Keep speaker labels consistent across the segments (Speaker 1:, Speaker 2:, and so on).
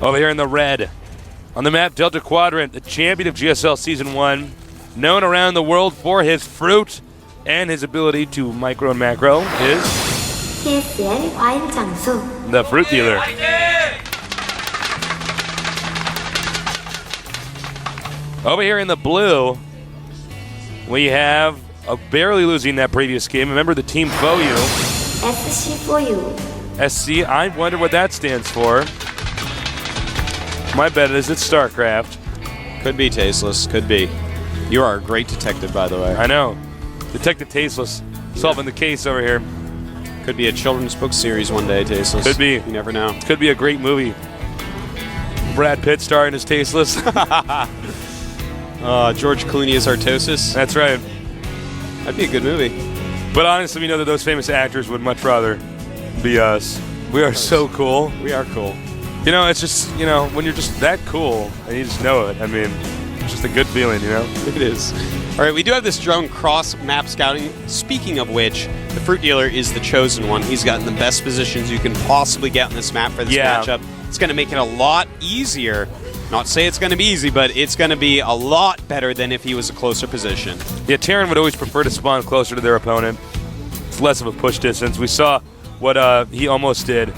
Speaker 1: Over here in the red, on the map Delta Quadrant, the champion of GSL Season 1, known around the world for his fruit and his ability to micro and macro, is
Speaker 2: GSL 과일 장수.
Speaker 1: the Fruit Dealer. Over here in the blue, we have barely losing that previous game. Remember the team FOU.
Speaker 2: SC for you.
Speaker 1: SC, I wonder what that stands for. My bet is it's Starcraft.
Speaker 3: Could be Tasteless. Could be. You are a great detective, by the way.
Speaker 1: I know. Detective Tasteless solving the case over here.
Speaker 3: Could be a children's book series one day, Tasteless.
Speaker 1: Could be.
Speaker 3: You never know.
Speaker 1: Could be a great movie. Brad Pitt starring as Tasteless.
Speaker 3: George Clooney as Artosis.
Speaker 1: That's right.
Speaker 3: That'd be a good movie.
Speaker 1: But honestly, we know that those famous actors would much rather be us. We are so cool.
Speaker 3: We are cool.
Speaker 1: You know, it's just, you know, when you're just that cool and you just know it, I mean, it's just a good feeling, you know?
Speaker 3: It is. All right, we do have this drone cross-map scouting. Speaking of which, the Fruit Dealer is the chosen one. He's gotten the best positions you can possibly get on this map for this matchup. It's going to make it a lot easier. Not to say it's going to be easy, but it's going to be a lot better than if he was a closer position.
Speaker 1: Yeah, Terran would always prefer to spawn closer to their opponent. It's less of a push distance. We saw what he almost did.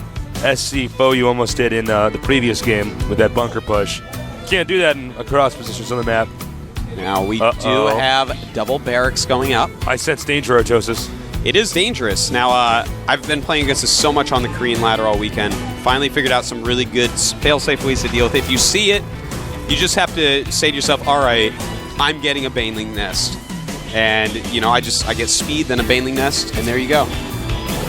Speaker 1: SC FOU almost did in the previous game with that bunker push. Can't do that in across positions on the map.
Speaker 3: Now we do have double barracks going up.
Speaker 1: I sense danger, Artosis.
Speaker 3: It is dangerous. Now, I've been playing against this so much on the Korean ladder all weekend. Finally figured out some really good fail-safe ways to deal with it. If you see it, you just have to say to yourself, all right, I'm getting a Baneling Nest. And, you know, I get speed, then a Baneling Nest, and there you go.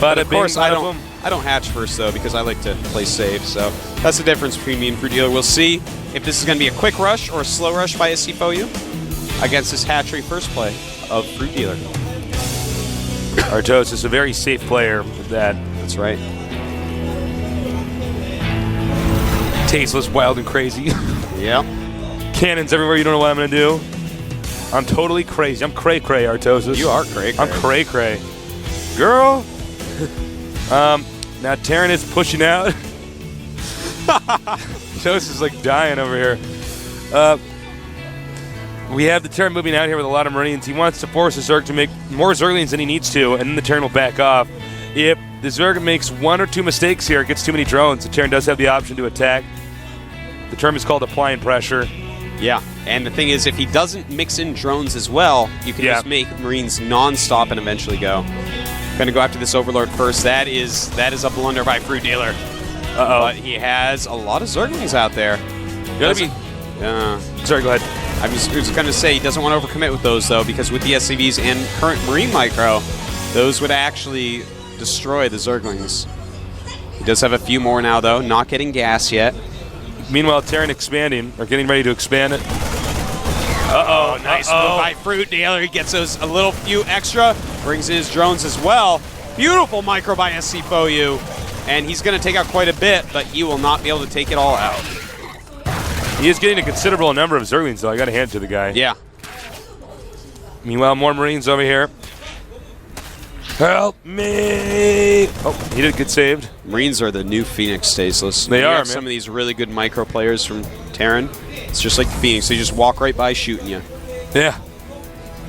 Speaker 3: But of course, I don't hatch first, though, because I like to play safe. So that's the difference between me and Fruit Dealer. We'll see if this is going to be a quick rush or a slow rush by SC FOU against this hatchery first play of Fruit Dealer.
Speaker 1: Artosis, a very safe player with that.
Speaker 3: That's right.
Speaker 1: Tasteless, wild, and crazy.
Speaker 3: Yep.
Speaker 1: Cannons everywhere, you don't know what I'm going to do. I'm totally crazy. I'm cray-cray, Artosis.
Speaker 3: You are cray-cray.
Speaker 1: I'm cray-cray. Girl. Now Terran is pushing out. Artosis is like dying over here. We have the Terran moving out here with a lot of Marines. He wants to force the Zerg to make more Zerglings than he needs to, and then the Terran will back off. If the Zerg makes one or two mistakes here, it gets too many drones, the Terran does have the option to attack. The term is called applying pressure.
Speaker 3: Yeah, and the thing is, if he doesn't mix in drones as well, you can just make Marines non-stop and eventually go. Going to go after this Overlord first. That is a blunder by Fruit Dealer. But he has a lot of Zerglings out there.
Speaker 1: Sorry, go ahead.
Speaker 3: I was going to say he doesn't want to overcommit with those, though, because with the SCVs and current Marine Micro, those would actually destroy the Zerglings. He does have a few more now, though. Not getting gas yet.
Speaker 1: Meanwhile, Terran expanding, or getting ready to expand it.
Speaker 3: Nice move by Fruit Dealer. He gets those a little few extra, brings in his drones as well. Beautiful micro by SC FOU, and he's going to take out quite a bit, but he will not be able to take it all out.
Speaker 1: He is getting a considerable number of Zerglings, though. I got to hand it to the guy.
Speaker 3: Yeah.
Speaker 1: Meanwhile, more Marines over here. Help me! Oh, he did get saved.
Speaker 3: Marines are the new Phoenix, Tasteless.
Speaker 1: They are, man.
Speaker 3: Some of these really good micro players from Terran. It's just like the Phoenix. They just walk right by shooting you.
Speaker 1: Yeah.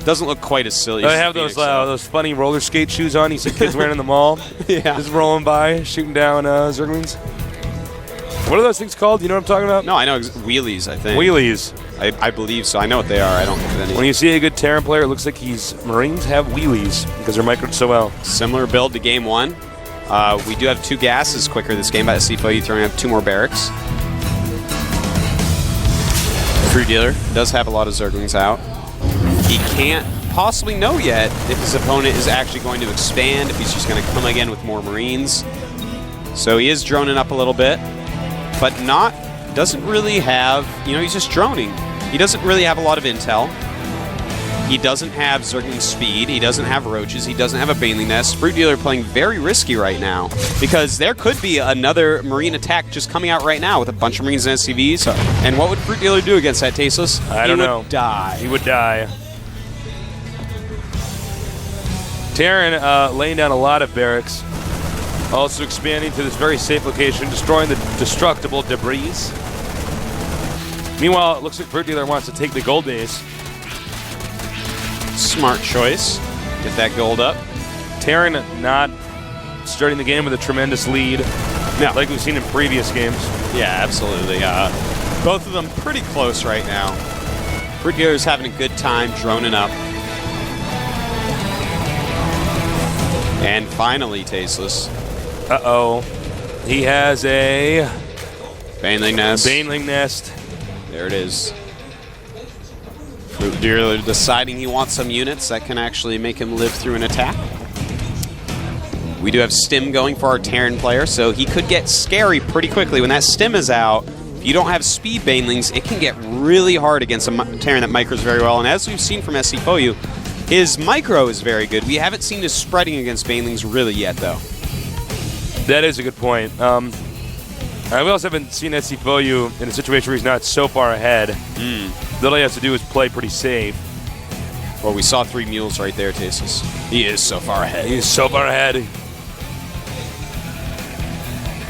Speaker 3: Doesn't look quite as silly
Speaker 1: They
Speaker 3: as
Speaker 1: have
Speaker 3: Phoenix,
Speaker 1: those funny roller skate shoes on. You see kids wearing in the mall.
Speaker 3: Yeah.
Speaker 1: Just rolling by, shooting down Zerglings. What are those things called? You know what I'm talking about?
Speaker 3: No, I know. Wheelies, I think.
Speaker 1: Wheelies.
Speaker 3: I believe so. I know what they are. I don't have any.
Speaker 1: When you see a good Terran player, it looks like Marines have wheelies because they're microed so well.
Speaker 3: Similar build to game one. We do have 2 gases quicker this game by SC FOU, throwing up 2 more barracks. Fruit Dealer does have a lot of Zerglings out. He can't possibly know yet if his opponent is actually going to expand, if he's just going to come again with more Marines. So he is droning up a little bit, but doesn't really have, he's just droning. He doesn't really have a lot of intel. He doesn't have Zergling speed. He doesn't have roaches. He doesn't have a Baneling Nest. Fruit Dealer playing very risky right now because there could be another Marine attack just coming out right now with a bunch of Marines and SCVs. And what would Fruit Dealer do against that, Tasteless?
Speaker 1: I don't know.
Speaker 3: He would die.
Speaker 1: He would die. Terran laying down a lot of barracks. Also expanding to this very safe location, destroying the destructible debris. Meanwhile, it looks like FruitDealer wants to take the gold base.
Speaker 3: Smart choice. Get that gold up.
Speaker 1: Terran not starting the game with a tremendous lead, like we've seen in previous games.
Speaker 3: Yeah, absolutely. Both of them pretty close right now. FruitDealer's having a good time droning up. And finally, Tasteless.
Speaker 1: Uh-oh. He has a
Speaker 3: Baneling Nest.
Speaker 1: Baneling Nest.
Speaker 3: There it is. FruitDealer deciding he wants some units that can actually make him live through an attack. We do have Stim going for our Terran player, so he could get scary pretty quickly. When that Stim is out, if you don't have speed Banelings, it can get really hard against a Terran that micros very well. And as we've seen from SC Foyu, his micro is very good. We haven't seen his spreading against Banelings really yet, though.
Speaker 1: That is a good point. We also haven't seen SC Foyu in a situation where he's not so far ahead. All he has to do is play pretty safe.
Speaker 3: Well, we saw 3 mules right there, Tasteless. He is so far ahead.
Speaker 1: He is so far ahead.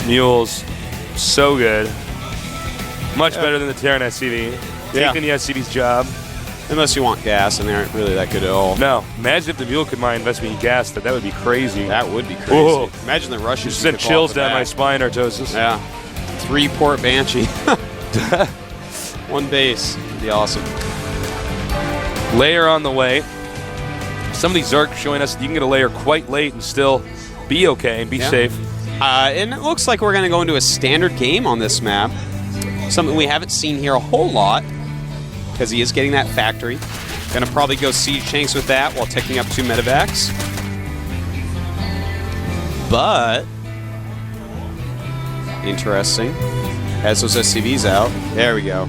Speaker 1: Mules, so good. Much better than the Terran SCV. Taking the SCV's job.
Speaker 3: Unless you want gas, and they aren't really that good at all.
Speaker 1: No. Imagine if the mule could mine investment gas. That would be crazy.
Speaker 3: That would be crazy.
Speaker 1: Whoa.
Speaker 3: Imagine the Russians.
Speaker 1: Just sent chills down my spine, Artosis.
Speaker 3: Yeah. 3-port Banshee. 1 base. Would be awesome.
Speaker 1: Layer on the way. Some of these Zerg showing us that you can get a layer quite late and still be okay and be safe.
Speaker 3: And it looks like we're going to go into a standard game on this map. Something we haven't seen here a whole lot, because he is getting that factory. Going to probably go Siege Tanks with that while taking up 2 medevacs. But interesting. Has those SCVs out. There we go.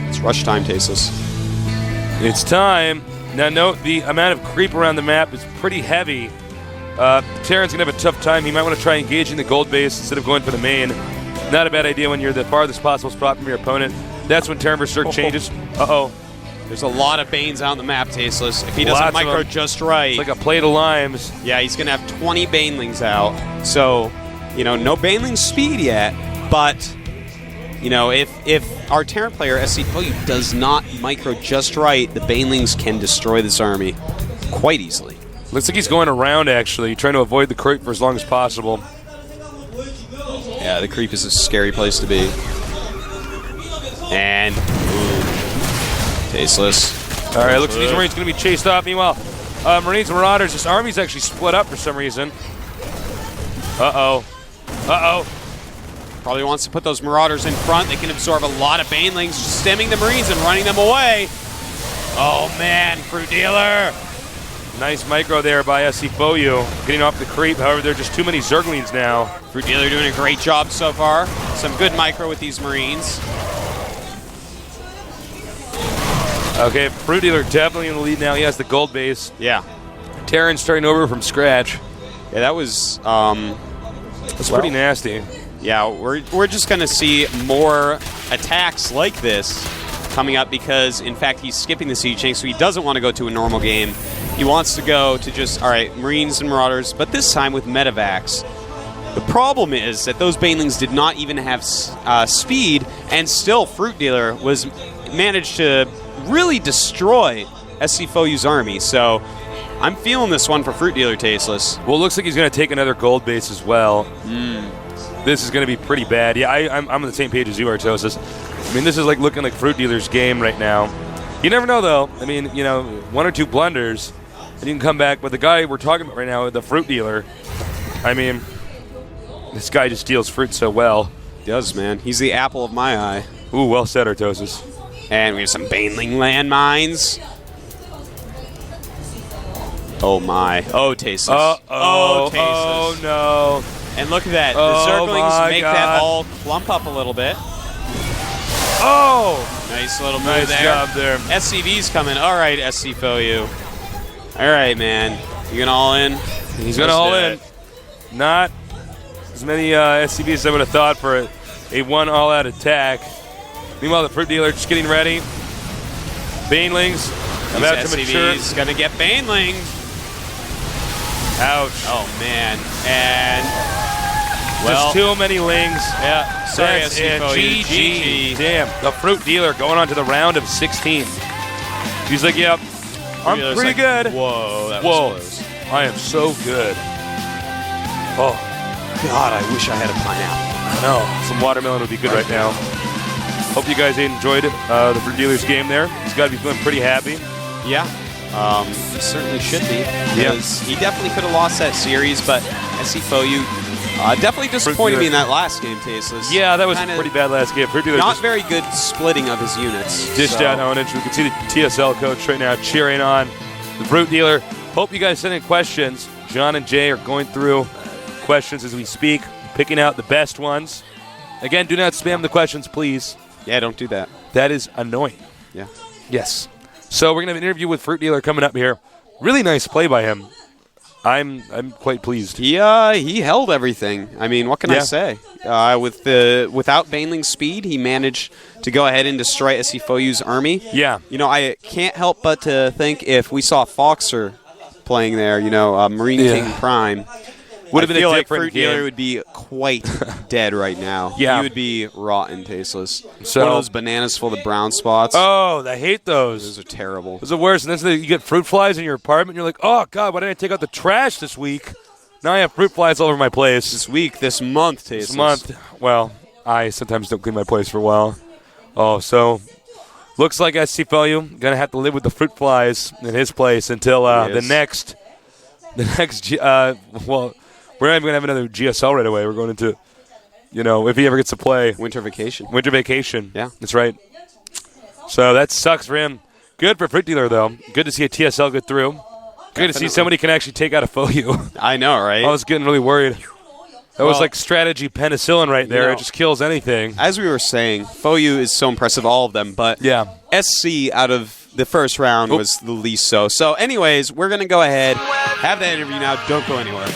Speaker 3: It's rush time, Tasteless.
Speaker 1: It's time. Now note the amount of creep around the map is pretty heavy. Terran's going to have a tough time. He might want to try engaging the gold base instead of going for the main. Not a bad idea when you're the farthest possible spot from your opponent. That's when Terran vs. Zerg changes. Uh-oh.
Speaker 3: There's a lot of Banes out on the map, Tasteless. If he doesn't micro just right.
Speaker 1: It's like a plate of limes.
Speaker 3: Yeah, he's going to have 20 Banelings out. So, you know, no Baneling speed yet, but, you know, if our Terran player, SC Foyu, does not micro just right, the Banelings can destroy this army quite easily.
Speaker 1: Looks like he's going around, actually, trying to avoid the creep for as long as possible.
Speaker 3: Yeah, the creep is a scary place to be. And, boom. Tasteless.
Speaker 1: All right, looks like these Marines going to be chased off. Meanwhile, Marines and Marauders, this army's actually split up for some reason. Uh-oh. Uh-oh.
Speaker 3: Probably wants to put those Marauders in front. They can absorb a lot of Banelings, stemming the Marines and running them away. Oh, man, FruitDealer.
Speaker 1: Nice micro there by SC Foyu, getting off the creep. However, there are just too many Zerglings now.
Speaker 3: FruitDealer doing a great job so far. Some good micro with these Marines.
Speaker 1: Okay, FruitDealer definitely in the lead now. He has the gold base.
Speaker 3: Yeah.
Speaker 1: Terran starting over from scratch.
Speaker 3: Yeah, that was...
Speaker 1: That's pretty nasty.
Speaker 3: Yeah, we're just going to see more attacks like this coming up because, in fact, he's skipping the Siege Tank, so he doesn't want to go to a normal game. He wants to go to just, all right, Marines and Marauders, but this time with medevacs. The problem is that those Banelings did not even have speed, and still FruitDealer managed to really destroy SC Foyu's army. So I'm feeling this one for FruitDealer, Tasteless.
Speaker 1: Well, it looks like he's going to take another gold base as well. This is going to be pretty bad. Yeah, I'm on the same page as you, Artosis. I mean, this is like looking like FruitDealer's game right now. You never know, though. I mean, you know, 1 or 2 blunders, and you can come back. But the guy we're talking about right now, the FruitDealer, I mean, this guy just deals fruit so well.
Speaker 3: He does, man. He's the apple of my eye.
Speaker 1: Ooh, well said, Artosis.
Speaker 3: And we have some Baneling landmines. Oh, my. Oh, Tasteless.
Speaker 1: Oh,
Speaker 3: Tasteless.
Speaker 1: Oh, no.
Speaker 3: And look at that.
Speaker 1: Oh,
Speaker 3: the Zerglings make
Speaker 1: God.
Speaker 3: that all clump up a little bit.
Speaker 1: Oh!
Speaker 3: Nice little move
Speaker 1: Nice
Speaker 3: there.
Speaker 1: job there.
Speaker 3: SCV's coming. All right, SC Foyu. All right, man. You going all in?
Speaker 1: He's going all in. Not as many SCVs as I would have thought for a 1 all-out attack. Meanwhile, the FruitDealer just getting ready. Banelings about to mature.
Speaker 3: He's going to get Baneling.
Speaker 1: Ouch.
Speaker 3: Oh, man. And
Speaker 1: Just too many lings.
Speaker 3: Yeah. Sorry,
Speaker 1: That's it.
Speaker 3: SC4U.
Speaker 1: GG. Damn. The Fruit Dealer going on to the round of 16. He's like, yep, I'm
Speaker 3: Dealer's
Speaker 1: pretty
Speaker 3: like,
Speaker 1: good.
Speaker 3: Whoa, that
Speaker 1: Whoa.
Speaker 3: was close.
Speaker 1: I am so good. Oh,
Speaker 3: God, I wish I had a pineapple.
Speaker 1: I know. Some watermelon would be good right now. Hope you guys enjoyed the Fruit Dealer's game there. He's got to be feeling pretty happy.
Speaker 3: Yeah. Certainly should be. Because he definitely could have lost that series, but SC4U definitely disappointed me in that last game, Tasteless.
Speaker 1: Yeah, that was a pretty bad last game. Fruit Dealer
Speaker 3: Not
Speaker 1: just
Speaker 3: very good splitting of his units.
Speaker 1: dished out ownage. We can see the TSL coach right now cheering on the Fruit Dealer. Hope you guys send in questions. John and Jay are going through questions as we speak, picking out the best ones. Again, do not spam the questions, please.
Speaker 3: Yeah, don't do that.
Speaker 1: That is annoying.
Speaker 3: Yeah.
Speaker 1: Yes. So we're going to have an interview with Fruit Dealer coming up here. Really nice play by him. I'm quite pleased.
Speaker 3: He held everything. I mean, what can I say? Without Baneling's speed, he managed to go ahead and destroy SC4U's army.
Speaker 1: Yeah.
Speaker 3: You know, I can't help but to think if we saw Foxer playing there, Marine King Prime,
Speaker 1: would have been a
Speaker 3: like
Speaker 1: different
Speaker 3: Fruit
Speaker 1: game.
Speaker 3: Dealer would be quite dead right now.
Speaker 1: Yeah.
Speaker 3: He would be rotten, tasteless.
Speaker 1: So-
Speaker 3: One of those bananas full of brown spots.
Speaker 1: Oh, I hate those.
Speaker 3: Those are terrible.
Speaker 1: Those are worse. And then you get fruit flies in your apartment, and you're like, oh, God, why didn't I take out the trash this week? Now I have fruit flies all over my place.
Speaker 3: This month, tasteless.
Speaker 1: This month. Well, I sometimes don't clean my place for a while. Oh, so looks like SC4U going to have to live with the fruit flies in his place until the next, well, we're not even going to have another GSL right away. We're going into, if he ever gets to play.
Speaker 3: Winter vacation.
Speaker 1: Winter vacation.
Speaker 3: Yeah.
Speaker 1: That's right. So that sucks for him. Good for Fruit Dealer, though. Good to see a TSL get through. Good to see somebody can actually take out a FruitDealer.
Speaker 3: I know, right?
Speaker 1: I was getting really worried. That was like strategy penicillin right there. It just kills anything.
Speaker 3: As we were saying, FruitDealer is so impressive, all of them. But SC out of the first round was the least so. So anyways, we're going to go ahead, have that interview now. Don't go anywhere.